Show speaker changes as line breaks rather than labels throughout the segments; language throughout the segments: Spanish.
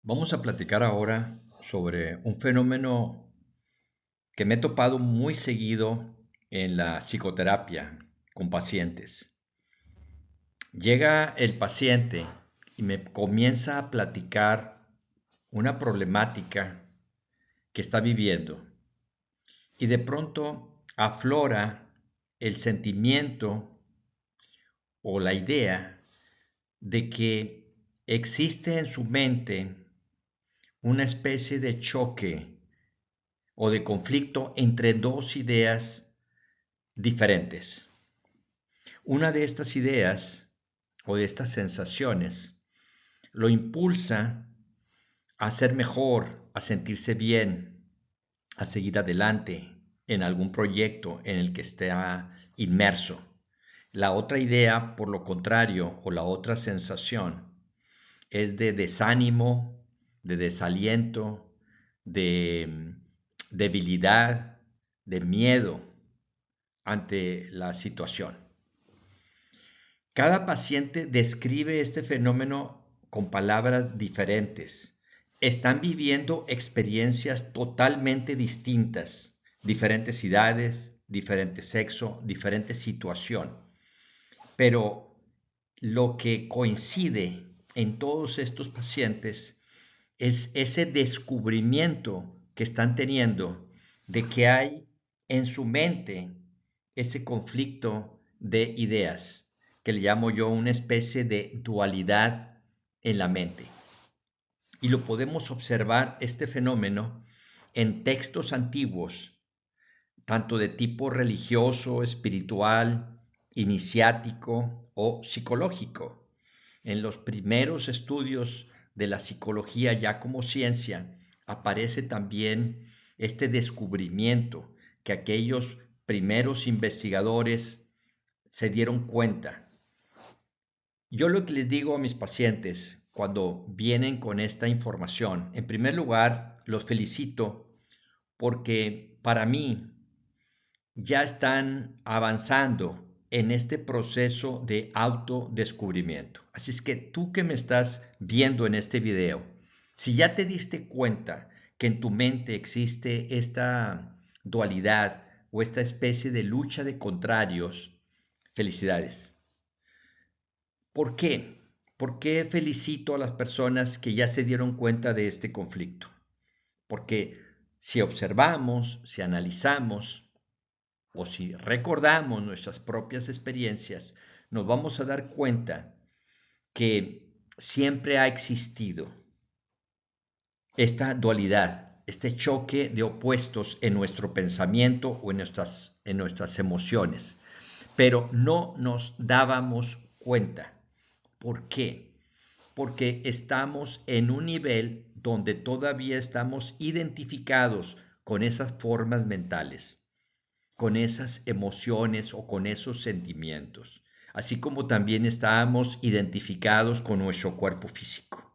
Vamos a platicar ahora sobre un fenómeno que me he topado muy seguido en la psicoterapia con pacientes. Llega el paciente y me comienza a platicar una problemática que está viviendo y de pronto aflora el sentimiento o la idea de que existe en su mente una especie de choque o de conflicto entre dos ideas diferentes. Una de estas ideas o de estas sensaciones lo impulsa a ser mejor, a sentirse bien, a seguir adelante en algún proyecto en el que esté inmerso. La otra idea, por lo contrario, o la otra sensación, es de desánimo, de desaliento, de debilidad, de miedo ante la situación. Cada paciente describe este fenómeno con palabras diferentes. Están viviendo experiencias totalmente distintas, diferentes edades, diferente sexo, diferente situación. Pero lo que coincide en todos estos pacientes es ese descubrimiento que están teniendo de que hay en su mente ese conflicto de ideas, que le llamo yo una especie de dualidad en la mente. Y lo podemos observar este fenómeno en textos antiguos, tanto de tipo religioso, espiritual, iniciático o psicológico. En los primeros estudios de la psicología ya como ciencia aparece también este descubrimiento que aquellos primeros investigadores se dieron cuenta. Yo lo que les digo a mis pacientes cuando vienen con esta información, en primer lugar, los felicito porque para mí ya están avanzando en este proceso de autodescubrimiento. Así es que tú que me estás viendo en este video, si ya te diste cuenta que en tu mente existe esta dualidad o esta especie de lucha de contrarios, felicidades. ¿Por qué? ¿Por qué felicito a las personas que ya se dieron cuenta de este conflicto? Porque si observamos, si analizamos, o si recordamos nuestras propias experiencias, nos vamos a dar cuenta que siempre ha existido esta dualidad, este choque de opuestos en nuestro pensamiento o en nuestras emociones, pero no nos dábamos cuenta. ¿Por qué? Porque estamos en un nivel donde todavía estamos identificados con esas formas mentales, con esas emociones o con esos sentimientos, así como también estábamos identificados con nuestro cuerpo físico.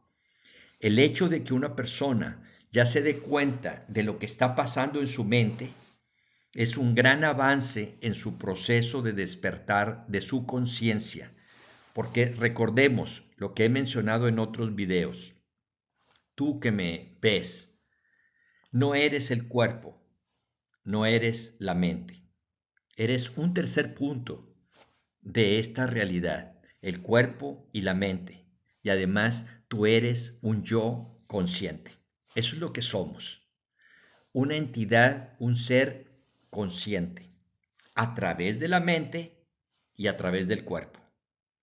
El hecho de que una persona ya se dé cuenta de lo que está pasando en su mente es un gran avance en su proceso de despertar de su conciencia, porque recordemos lo que he mencionado en otros videos. Tú que me ves, no eres el cuerpo, no eres la mente. Eres un tercer punto de esta realidad, el cuerpo y la mente. Y además tú eres un yo consciente. Eso es lo que somos. Una entidad, un ser consciente. A través de la mente y a través del cuerpo.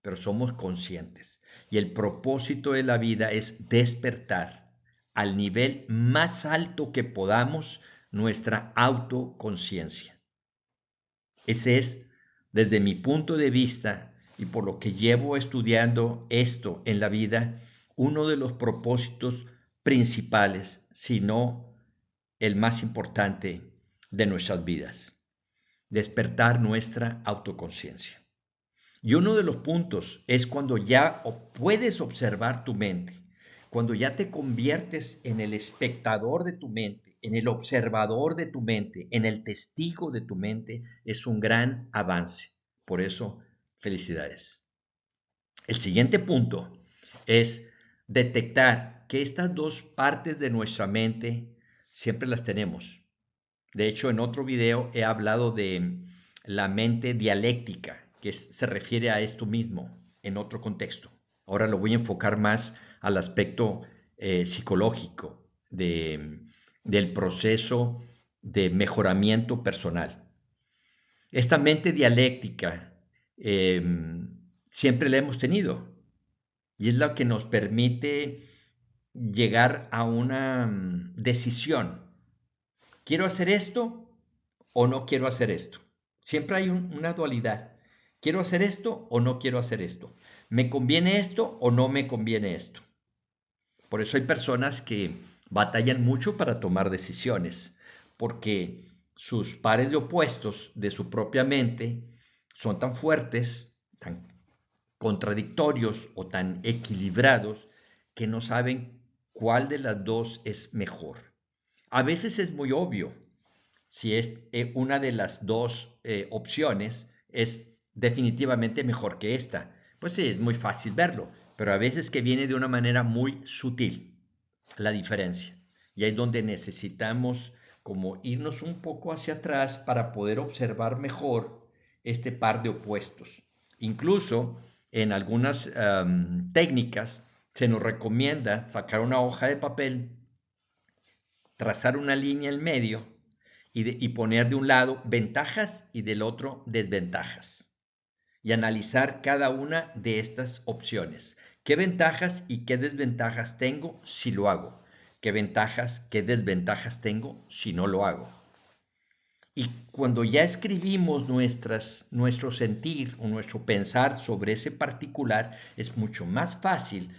Pero somos conscientes. Y el propósito de la vida es despertar al nivel más alto que podamos nuestra autoconciencia. Ese es, desde mi punto de vista y por lo que llevo estudiando esto en la vida, uno de los propósitos principales, si no el más importante de nuestras vidas, despertar nuestra autoconciencia. Y uno de los puntos es cuando ya puedes observar tu mente, cuando ya te conviertes en el espectador de tu mente, en el observador de tu mente, en el testigo de tu mente, es un gran avance. Por eso, felicidades. El siguiente punto es detectar que estas dos partes de nuestra mente siempre las tenemos. De hecho, en otro video he hablado de la mente dialéctica, que se refiere a esto mismo en otro contexto. Ahora lo voy a enfocar más al aspecto psicológico del proceso de mejoramiento personal. Esta mente dialéctica eh, siempre la hemos tenido y es la que nos permite llegar a una decisión. ¿Quiero hacer esto o no quiero hacer esto? Siempre hay una dualidad. ¿Quiero hacer esto o no quiero hacer esto? ¿Me conviene esto o no me conviene esto? Por eso hay personas que batallan mucho para tomar decisiones, porque sus pares de opuestos de su propia mente son tan fuertes, tan contradictorios o tan equilibrados que no saben cuál de las dos es mejor. A veces es muy obvio si es una de las dos opciones es definitivamente mejor que esta. Pues sí, es muy fácil verlo, pero a veces que viene de una manera muy sutil la diferencia. Y ahí es donde necesitamos como irnos un poco hacia atrás para poder observar mejor este par de opuestos. Incluso en algunas técnicas se nos recomienda sacar una hoja de papel, trazar una línea en medio y poner de un lado ventajas y del otro desventajas. Y analizar cada una de estas opciones. ¿Qué ventajas y qué desventajas tengo si lo hago? ¿Qué ventajas, qué desventajas tengo si no lo hago? Y cuando ya escribimos nuestro sentir o nuestro pensar sobre ese particular, es mucho más fácil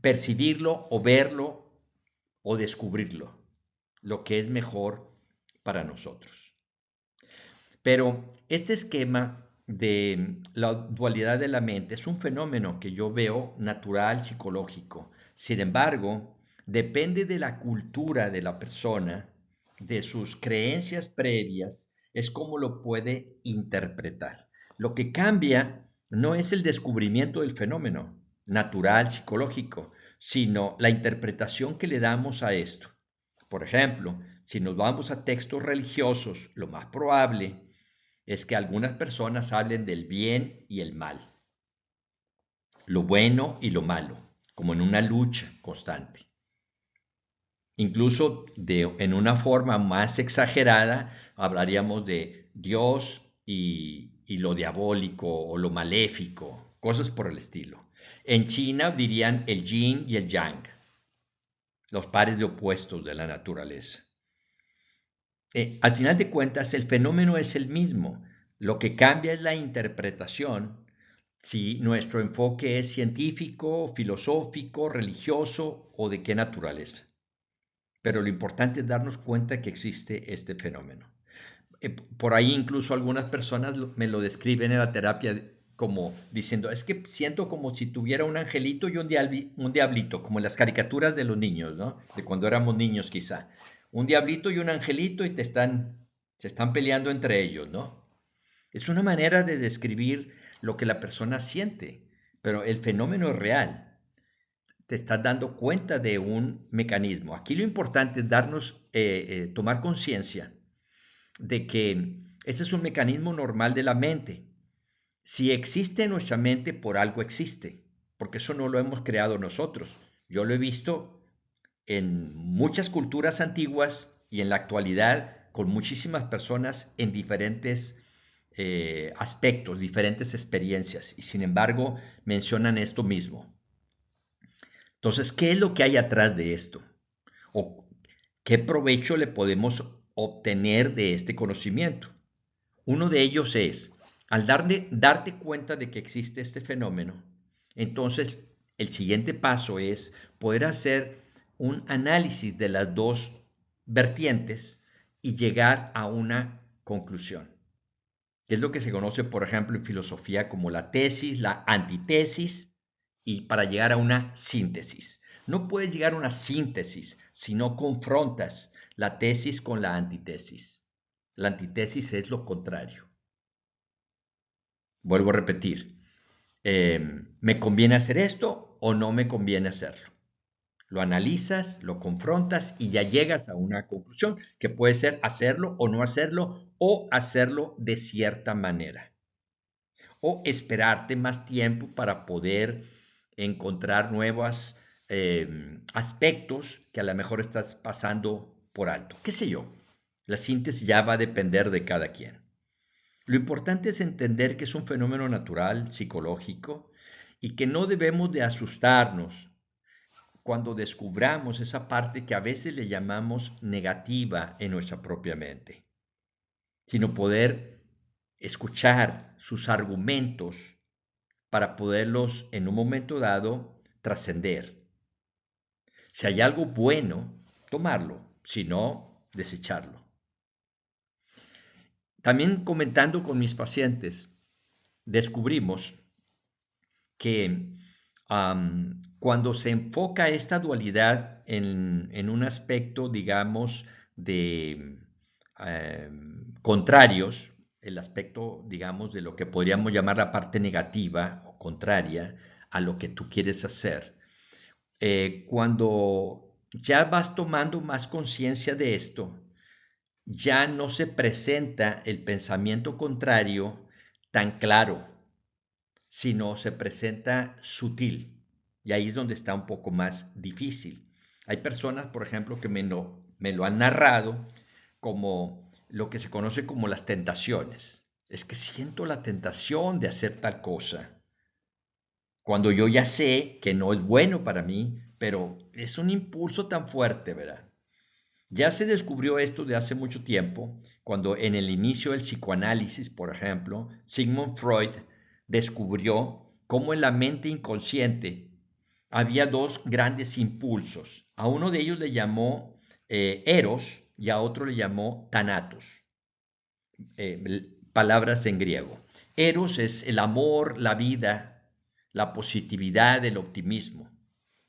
percibirlo o verlo o descubrirlo, lo que es mejor para nosotros. Pero este esquema de la dualidad de la mente es un fenómeno que yo veo natural, psicológico. Sin embargo, depende de la cultura de la persona, de sus creencias previas, es como lo puede interpretar. Lo que cambia no es el descubrimiento del fenómeno natural, psicológico, sino la interpretación que le damos a esto. Por ejemplo, si nos vamos a textos religiosos, lo más probable es que algunas personas hablen del bien y el mal, lo bueno y lo malo, como en una lucha constante. Incluso en una forma más exagerada, hablaríamos de Dios y lo diabólico o lo maléfico, cosas por el estilo. En China dirían el yin y el yang, los pares de opuestos de la naturaleza. Al final de cuentas, el fenómeno es el mismo. Lo que cambia es la interpretación, si nuestro enfoque es científico, filosófico, religioso o de qué naturaleza. Pero lo importante es darnos cuenta que existe este fenómeno. Por ahí incluso algunas personas me lo describen en la terapia como diciendo, es que siento como si tuviera un angelito y un diablito, como en las caricaturas de los niños, ¿no? De cuando éramos niños quizá. Un diablito y un angelito y se están peleando entre ellos, ¿no? Es una manera de describir lo que la persona siente, pero el fenómeno es real. Te estás dando cuenta de un mecanismo. Aquí lo importante es tomar conciencia de que ese es un mecanismo normal de la mente. Si existe en nuestra mente, por algo existe, porque eso no lo hemos creado nosotros. Yo lo he visto en muchas culturas antiguas y en la actualidad con muchísimas personas en diferentes aspectos, diferentes experiencias, y sin embargo mencionan esto mismo. Entonces, ¿qué es lo que hay atrás de esto? ¿O qué provecho le podemos obtener de este conocimiento? Uno de ellos es, al darte cuenta de que existe este fenómeno, entonces el siguiente paso es poder hacer un análisis de las dos vertientes y llegar a una conclusión, que es lo que se conoce, por ejemplo, en filosofía como la tesis, la antitesis, y para llegar a una síntesis. No puedes llegar a una síntesis si no confrontas la tesis con la antitesis. La antitesis es lo contrario. Vuelvo a repetir, ¿me conviene hacer esto o no me conviene hacerlo. Lo analizas, lo confrontas y ya llegas a una conclusión que puede ser hacerlo o hacerlo de cierta manera. O esperarte más tiempo para poder encontrar nuevos aspectos que a lo mejor estás pasando por alto. ¿Qué sé yo? La síntesis ya va a depender de cada quien. Lo importante es entender que es un fenómeno natural, psicológico, y que no debemos de asustarnos cuando descubramos esa parte que a veces le llamamos negativa en nuestra propia mente, sino poder escuchar sus argumentos para poderlos en un momento dado trascender. Si hay algo bueno, tomarlo, si no, desecharlo. También comentando con mis pacientes, descubrimos que cuando se enfoca esta dualidad en un aspecto, digamos, de contrarios, el aspecto, digamos, de lo que podríamos llamar la parte negativa o contraria a lo que tú quieres hacer, cuando ya vas tomando más conciencia de esto, ya no se presenta el pensamiento contrario tan claro, sino se presenta sutil. Y ahí es donde está un poco más difícil. Hay personas, por ejemplo, que me lo han narrado como lo que se conoce como las tentaciones. Es que siento la tentación de hacer tal cosa, cuando yo ya sé que no es bueno para mí, pero es un impulso tan fuerte, ¿verdad? Ya se descubrió esto de hace mucho tiempo, cuando en el inicio del psicoanálisis, por ejemplo, Sigmund Freud descubrió cómo en la mente inconsciente había dos grandes impulsos. A uno de ellos le llamó eros y a otro le llamó thanatos, palabras en griego. Eros es el amor, la vida, la positividad, el optimismo.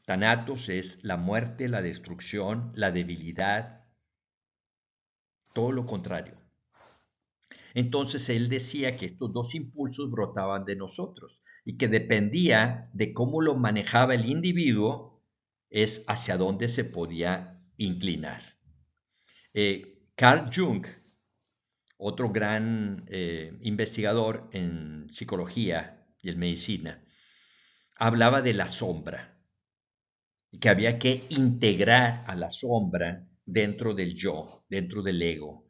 Thanatos es la muerte, la destrucción, la debilidad, todo lo contrario. Entonces él decía que estos dos impulsos brotaban de nosotros y que dependía de cómo lo manejaba el individuo, es hacia dónde se podía inclinar. Carl Jung, otro gran investigador en psicología y en medicina, hablaba de la sombra y que había que integrar a la sombra dentro del yo, dentro del ego,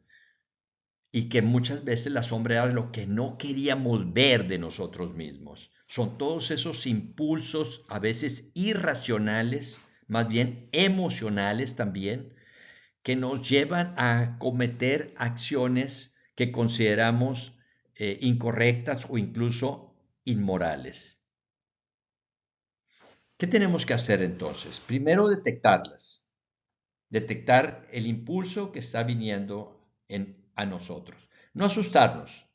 y que muchas veces la sombra era lo que no queríamos ver de nosotros mismos. Son todos esos impulsos, a veces irracionales, más bien emocionales también, que nos llevan a cometer acciones que consideramos incorrectas o incluso inmorales. ¿Qué tenemos que hacer entonces? Primero, detectarlas. Detectar el impulso que está viniendo a nosotros. No asustarnos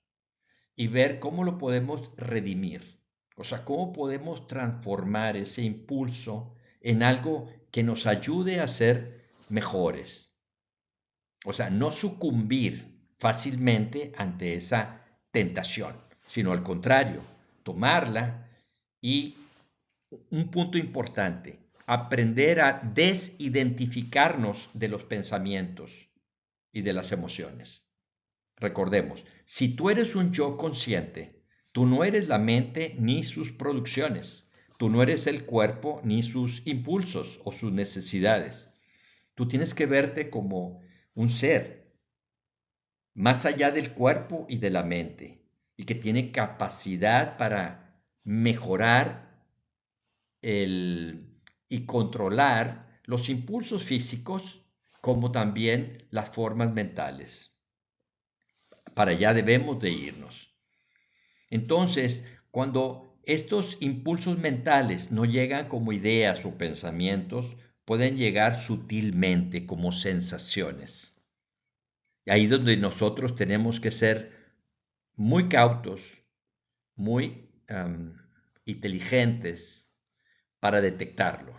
y ver cómo lo podemos redimir. O sea, cómo podemos transformar ese impulso en algo que nos ayude a ser mejores. O sea, no sucumbir fácilmente ante esa tentación, sino al contrario, tomarla y un punto importante, aprender a desidentificarnos de los pensamientos y de las emociones. Recordemos, si tú eres un yo consciente, tú no eres la mente ni sus producciones, tú no eres el cuerpo ni sus impulsos o sus necesidades. Tú tienes que verte como un ser más allá del cuerpo y de la mente y que tiene capacidad para mejorar y controlar los impulsos físicos como también las formas mentales. Para allá debemos de irnos. Entonces, cuando estos impulsos mentales no llegan como ideas o pensamientos, pueden llegar sutilmente como sensaciones. Y ahí es donde nosotros tenemos que ser muy cautos, muy inteligentes para detectarlo,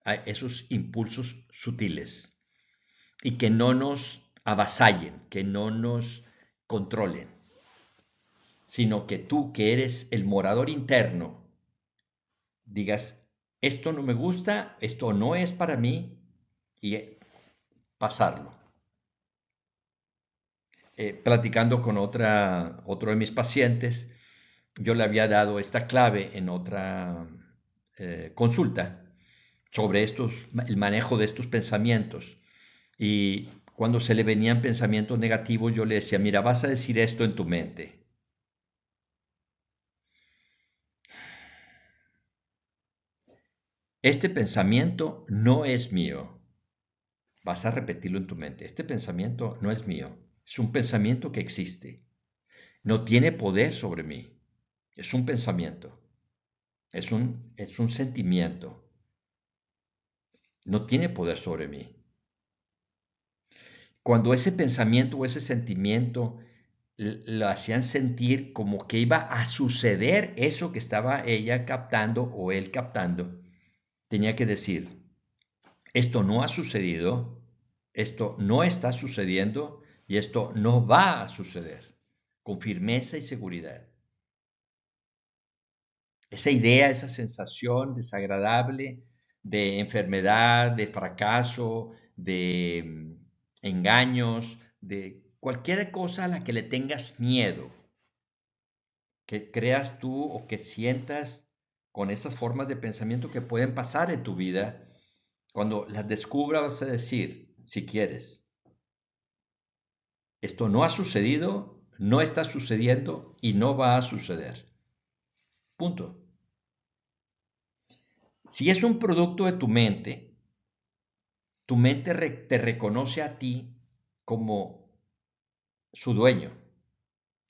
a esos impulsos sutiles y que no nos avasallen, que no nos controlen, sino que tú, que eres el morador interno digas, esto no me gusta, esto no es para mí, y pasarlo. Platicando con otro de mis pacientes, yo le había dado esta clave en otra consulta sobre el manejo de estos pensamientos. Y cuando se le venían pensamientos negativos, yo le decía, mira, vas a decir esto en tu mente. Este pensamiento no es mío. Vas a repetirlo en tu mente. Este pensamiento no es mío. Es un pensamiento que existe. No tiene poder sobre mí. Es un pensamiento. Es un sentimiento. No tiene poder sobre mí. Cuando ese pensamiento o ese sentimiento lo hacían sentir como que iba a suceder eso que estaba ella captando o él captando, tenía que decir, esto no ha sucedido, esto no está sucediendo y esto no va a suceder, con firmeza y seguridad. Esa idea, esa sensación desagradable de enfermedad, de fracaso, de engaños, de cualquier cosa a la que le tengas miedo, que creas tú o que sientas con esas formas de pensamiento que pueden pasar en tu vida, cuando las descubras vas a decir, si quieres, esto no ha sucedido, no está sucediendo y no va a suceder. Punto. Si es un producto de tu mente te reconoce a ti como su dueño,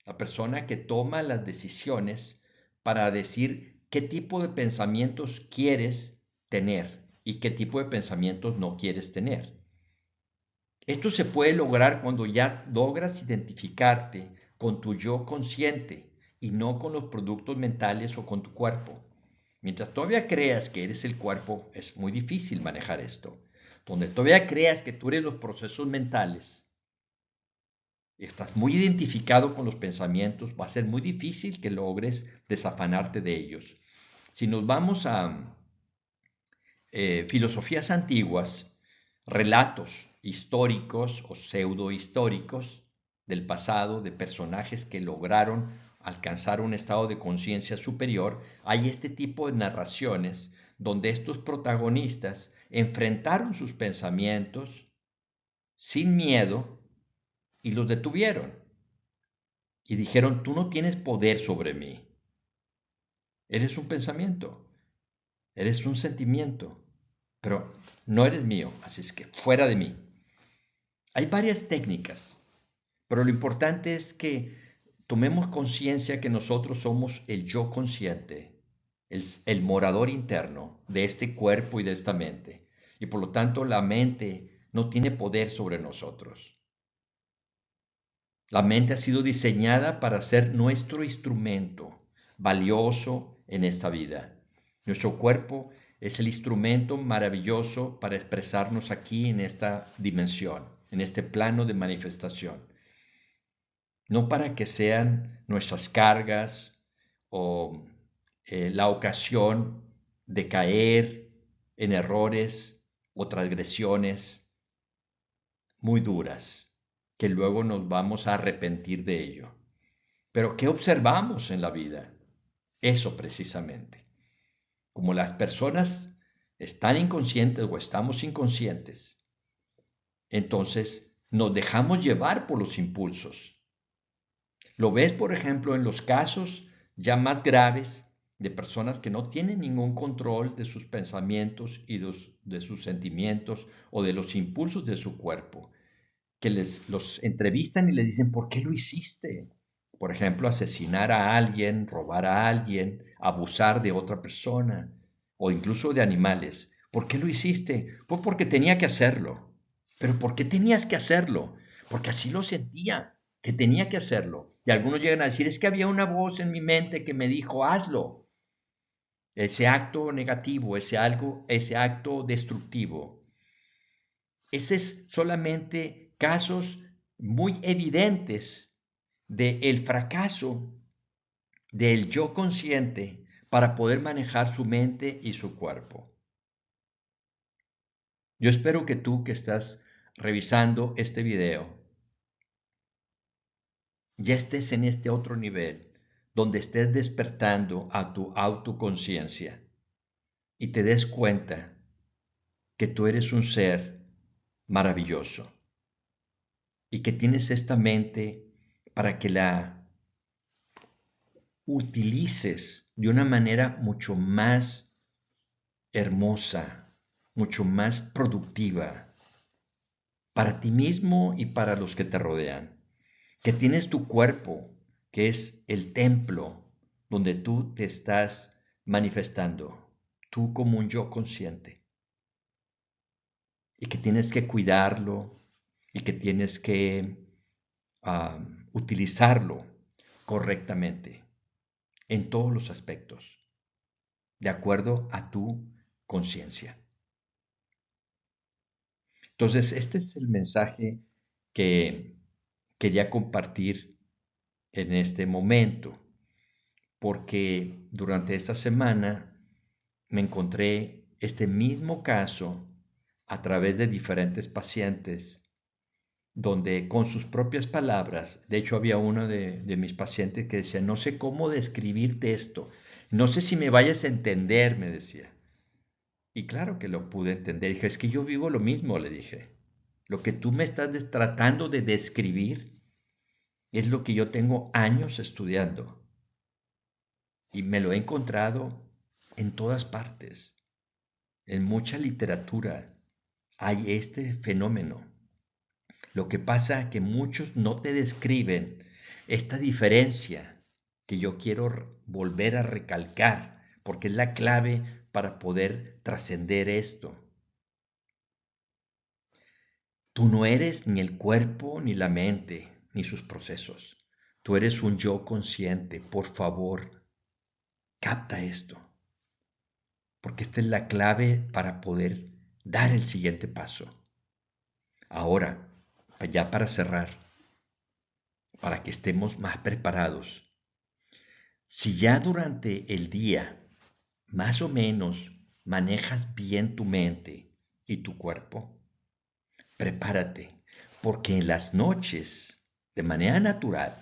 la persona que toma las decisiones para decir qué tipo de pensamientos quieres tener y qué tipo de pensamientos no quieres tener. Esto se puede lograr cuando ya logras identificarte con tu yo consciente y no con los productos mentales o con tu cuerpo. Mientras todavía creas que eres el cuerpo, es muy difícil manejar esto. Donde todavía creas que tú eres los procesos mentales, estás muy identificado con los pensamientos, va a ser muy difícil que logres desafanarte de ellos. Si nos vamos a filosofías antiguas, relatos históricos o pseudo-históricos del pasado de personajes que lograron alcanzar un estado de conciencia superior, hay este tipo de narraciones donde estos protagonistas enfrentaron sus pensamientos sin miedo y los detuvieron. Y dijeron, tú no tienes poder sobre mí. Eres un pensamiento, eres un sentimiento, pero no eres mío, así es que fuera de mí. Hay varias técnicas, pero lo importante es que tomemos conciencia que nosotros somos el yo consciente, el morador interno de este cuerpo y de esta mente. Y por lo tanto la mente no tiene poder sobre nosotros. La mente ha sido diseñada para ser nuestro instrumento valioso en esta vida. Nuestro cuerpo es el instrumento maravilloso para expresarnos aquí en esta dimensión, en este plano de manifestación. No para que sean nuestras cargas o la ocasión de caer en errores o transgresiones muy duras, que luego nos vamos a arrepentir de ello. Pero ¿qué observamos en la vida? Eso precisamente. Como las personas están inconscientes o estamos inconscientes, entonces nos dejamos llevar por los impulsos. Lo ves, por ejemplo, en los casos ya más graves de personas que no tienen ningún control de sus pensamientos y de sus sentimientos o de los impulsos de su cuerpo, que los entrevistan y les dicen, ¿por qué lo hiciste? Por ejemplo, asesinar a alguien, robar a alguien, abusar de otra persona o incluso de animales. ¿Por qué lo hiciste? Pues porque tenía que hacerlo. ¿Pero por qué tenías que hacerlo? Porque así lo sentía, que tenía que hacerlo. Y algunos llegan a decir, es que había una voz en mi mente que me dijo, hazlo. Ese acto negativo, ese acto destructivo. Ese es solamente casos muy evidentes del fracaso del yo consciente para poder manejar su mente y su cuerpo. Yo espero que tú que estás revisando este video ya estés en este otro nivel, donde estés despertando a tu autoconciencia y te des cuenta que tú eres un ser maravilloso y que tienes esta mente para que la utilices de una manera mucho más hermosa, mucho más productiva para ti mismo y para los que te rodean. Que tienes tu cuerpo, que es el templo donde tú te estás manifestando, tú como un yo consciente, y que tienes que cuidarlo y que tienes que utilizarlo correctamente en todos los aspectos, de acuerdo a tu conciencia. Entonces, este es el mensaje que quería compartir en este momento, porque durante esta semana me encontré este mismo caso a través de diferentes pacientes, donde con sus propias palabras, de hecho había uno de mis pacientes que decía, no sé cómo describirte esto, no sé si me vayas a entender, me decía. Y claro que lo pude entender. Dije, es que yo vivo lo mismo, le dije. Lo que tú me estás tratando de describir es lo que yo tengo años estudiando. Y me lo he encontrado en todas partes. En mucha literatura hay este fenómeno. Lo que pasa es que muchos no te describen esta diferencia que yo quiero volver a recalcar, porque es la clave para poder trascender esto. Tú no eres ni el cuerpo, ni la mente, ni sus procesos. Tú eres un yo consciente. Por favor, capta esto, porque esta es la clave para poder dar el siguiente paso. Ahora, ya para cerrar, para que estemos más preparados, si ya durante el día más o menos manejas bien tu mente y tu cuerpo, prepárate, porque en las noches, de manera natural,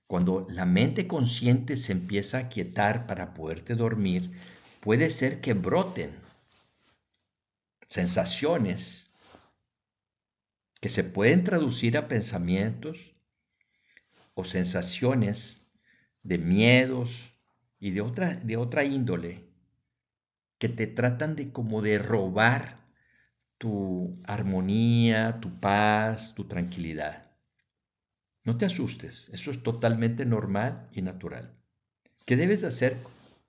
cuando la mente consciente se empieza a quietar para poderte dormir, puede ser que broten sensaciones que se pueden traducir a pensamientos o sensaciones de miedos y de otra índole que te tratan de como de robar tu armonía, tu paz, tu tranquilidad. No te asustes, eso es totalmente normal y natural. ¿Qué debes de hacer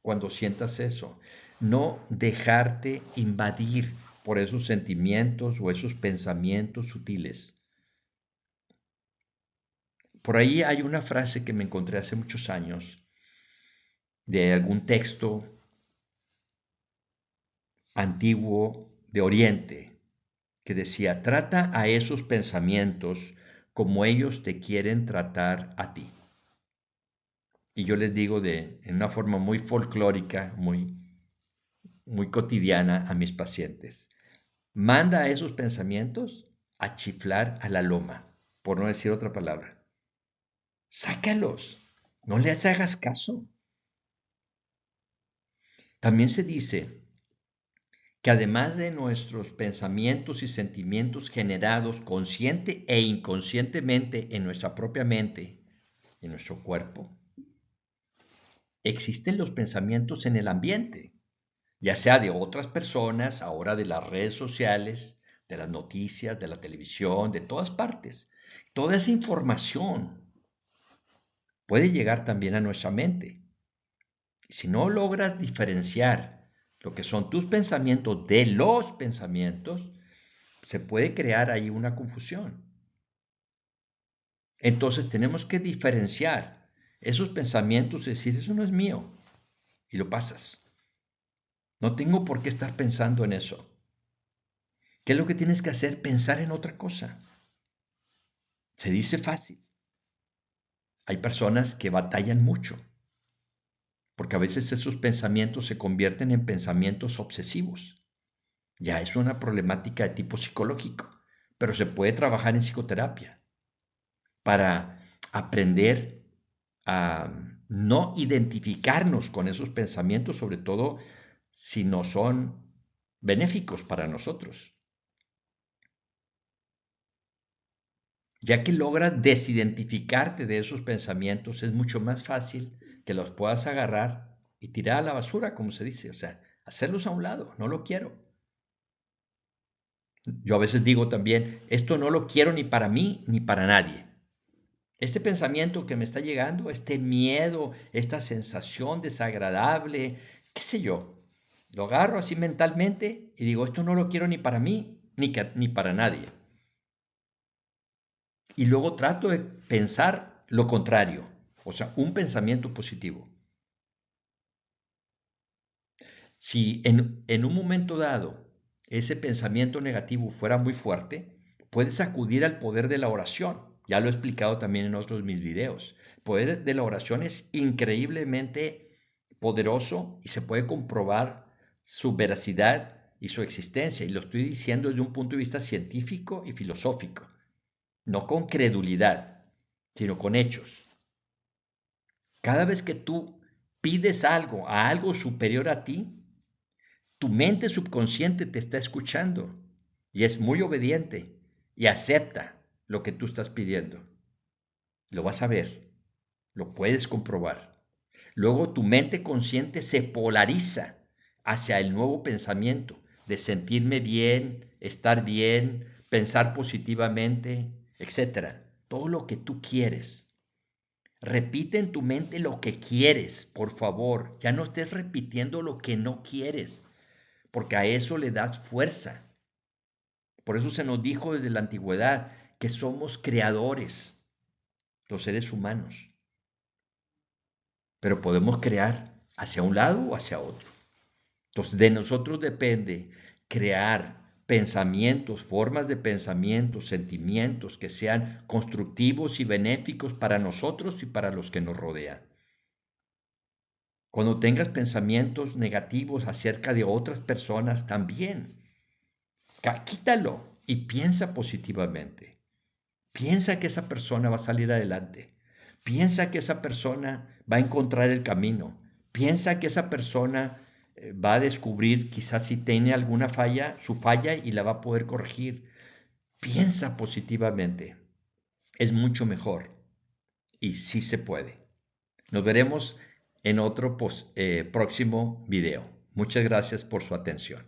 cuando sientas eso? No dejarte invadir por esos sentimientos o esos pensamientos sutiles. Por ahí hay una frase que me encontré hace muchos años de algún texto antiguo de Oriente que decía, trata a esos pensamientos como ellos te quieren tratar a ti. Y yo les digo en una forma muy folclórica, muy cotidiana a mis pacientes, manda a esos pensamientos a chiflar a la loma, por no decir otra palabra. Sácalos, no les hagas caso. También se dice que además de nuestros pensamientos y sentimientos generados consciente e inconscientemente en nuestra propia mente, en nuestro cuerpo, existen los pensamientos en el ambiente, ya sea de otras personas, ahora de las redes sociales, de las noticias, de la televisión, de todas partes. Toda esa información puede llegar también a nuestra mente. Si no logras diferenciar lo que son tus pensamientos de los pensamientos, se puede crear ahí una confusión. Entonces tenemos que diferenciar esos pensamientos y decir, eso no es mío, y lo pasas. No tengo por qué estar pensando en eso. ¿Qué es lo que tienes que hacer? Pensar en otra cosa. Se dice fácil. Hay personas que batallan mucho porque a veces esos pensamientos se convierten en pensamientos obsesivos. Ya es una problemática de tipo psicológico, pero se puede trabajar en psicoterapia para aprender a no identificarnos con esos pensamientos, sobre todo si no son benéficos para nosotros. Ya que logras desidentificarte de esos pensamientos, es mucho más fácil que los puedas agarrar y tirar a la basura, como se dice, o sea, hacerlos a un lado, no lo quiero. Yo a veces digo también, esto no lo quiero ni para mí ni para nadie. Este pensamiento que me está llegando, este miedo, esta sensación desagradable, qué sé yo, lo agarro así mentalmente y digo, esto no lo quiero ni para mí ni para nadie. Y luego trato de pensar lo contrario, o sea, un pensamiento positivo. Si en un momento dado ese pensamiento negativo fuera muy fuerte, puedes acudir al poder de la oración. Ya lo he explicado también en otros de mis videos. El poder de la oración es increíblemente poderoso y se puede comprobar su veracidad y su existencia. Y lo estoy diciendo desde un punto de vista científico y filosófico, no con credulidad, sino con hechos. Cada vez que tú pides algo a algo superior a ti, tu mente subconsciente te está escuchando y es muy obediente y acepta lo que tú estás pidiendo. Lo vas a ver, lo puedes comprobar. Luego tu mente consciente se polariza hacia el nuevo pensamiento de sentirme bien, estar bien, pensar positivamente, etcétera. Todo lo que tú quieres. Repite en tu mente lo que quieres, por favor. Ya no estés repitiendo lo que no quieres, porque a eso le das fuerza. Por eso se nos dijo desde la antigüedad que somos creadores, los seres humanos, pero podemos crear hacia un lado o hacia otro. Entonces, de nosotros depende crear pensamientos, formas de pensamientos, sentimientos que sean constructivos y benéficos para nosotros y para los que nos rodean. Cuando tengas pensamientos negativos acerca de otras personas, también quítalo y piensa positivamente. Piensa que esa persona va a salir adelante. Piensa que esa persona va a encontrar el camino. Piensa que esa persona va a descubrir quizás si tiene alguna falla, su falla y la va a poder corregir. Piensa positivamente. Es mucho mejor y sí se puede. Nos veremos en otro próximo video. Muchas gracias por su atención.